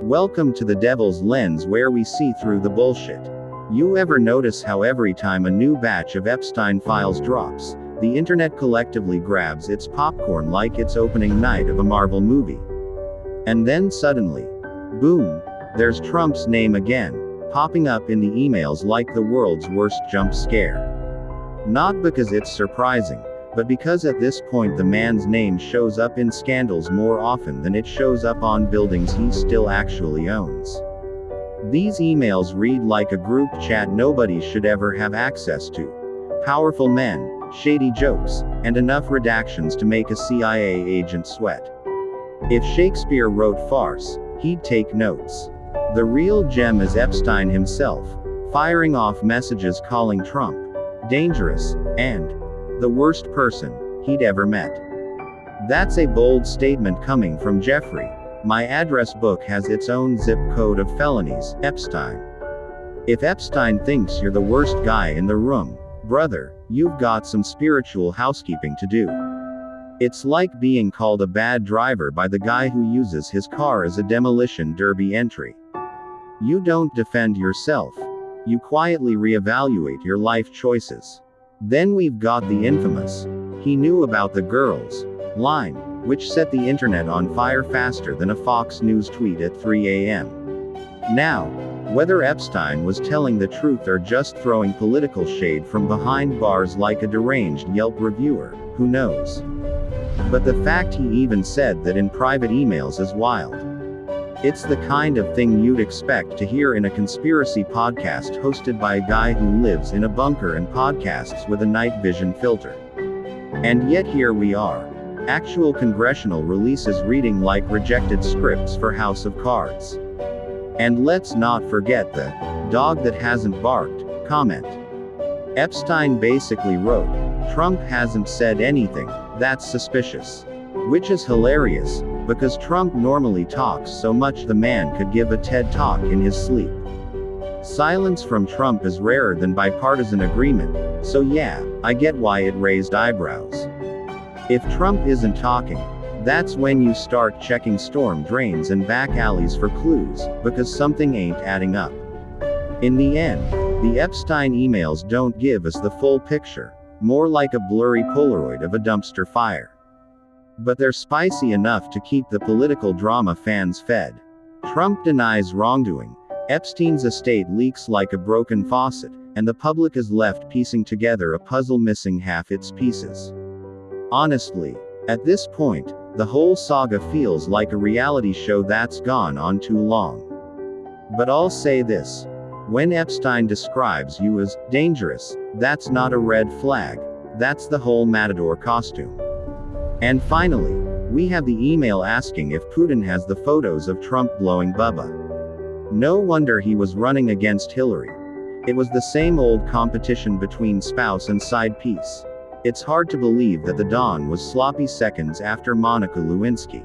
Welcome to the Devil's Lens, where we see through the bullshit. You ever notice how every time a new batch of Epstein files drops, the internet collectively grabs its popcorn like it's opening night of a Marvel movie? And then suddenly, boom, there's Trump's name again, popping up in the emails like the world's worst jump scare. Not because it's surprising, but because at this point the man's name shows up in scandals more often than it shows up on buildings he still actually owns. These emails read like a group chat nobody should ever have access to. Powerful men, shady jokes, and enough redactions to make a CIA agent sweat. If Shakespeare wrote farce, he'd take notes. The real gem is Epstein himself, firing off messages calling Trump dangerous and the worst person he'd ever met. That's a bold statement coming from Jeffrey. My address book has its own zip code of felonies, Epstein. If Epstein thinks you're the worst guy in the room, brother, you've got some spiritual housekeeping to do. It's like being called a bad driver by the guy who uses his car as a demolition derby entry. You don't defend yourself. You quietly reevaluate your life choices. Then we've got the infamous "he knew about the girls" line, which set the internet on fire faster than a Fox News tweet at 3 a.m. Now, whether Epstein was telling the truth or just throwing political shade from behind bars like a deranged Yelp reviewer, who knows? But the fact he even said that in private emails is wild. It's the kind of thing you'd expect to hear in a conspiracy podcast hosted by a guy who lives in a bunker and podcasts with a night vision filter. And yet here we are. Actual congressional releases reading like rejected scripts for House of Cards. And let's not forget the "dog that hasn't barked" comment. Epstein basically wrote, "Trump hasn't said anything that's suspicious." Which is hilarious, because Trump normally talks so much the man could give a TED Talk in his sleep. Silence from Trump is rarer than bipartisan agreement, so yeah, I get why it raised eyebrows. If Trump isn't talking, that's when you start checking storm drains and back alleys for clues, because something ain't adding up. In the end, the Epstein emails don't give us the full picture, more like a blurry Polaroid of a dumpster fire. But they're spicy enough to keep the political drama fans fed. Trump denies wrongdoing, Epstein's estate leaks like a broken faucet, and the public is left piecing together a puzzle missing half its pieces. Honestly, at this point, the whole saga feels like a reality show that's gone on too long. But I'll say this. When Epstein describes you as dangerous, that's not a red flag. That's the whole Matador costume. And finally, we have the email asking if Putin has the photos of Trump blowing Bubba. No wonder he was running against Hillary. It was the same old competition between spouse and side piece. It's hard to believe that the Don was sloppy seconds after Monica Lewinsky.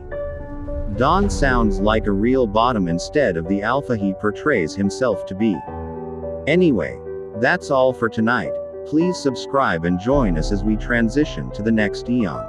Don sounds like a real bottom instead of the alpha he portrays himself to be. Anyway, that's all for tonight. Please subscribe and join us as we transition to the next eon.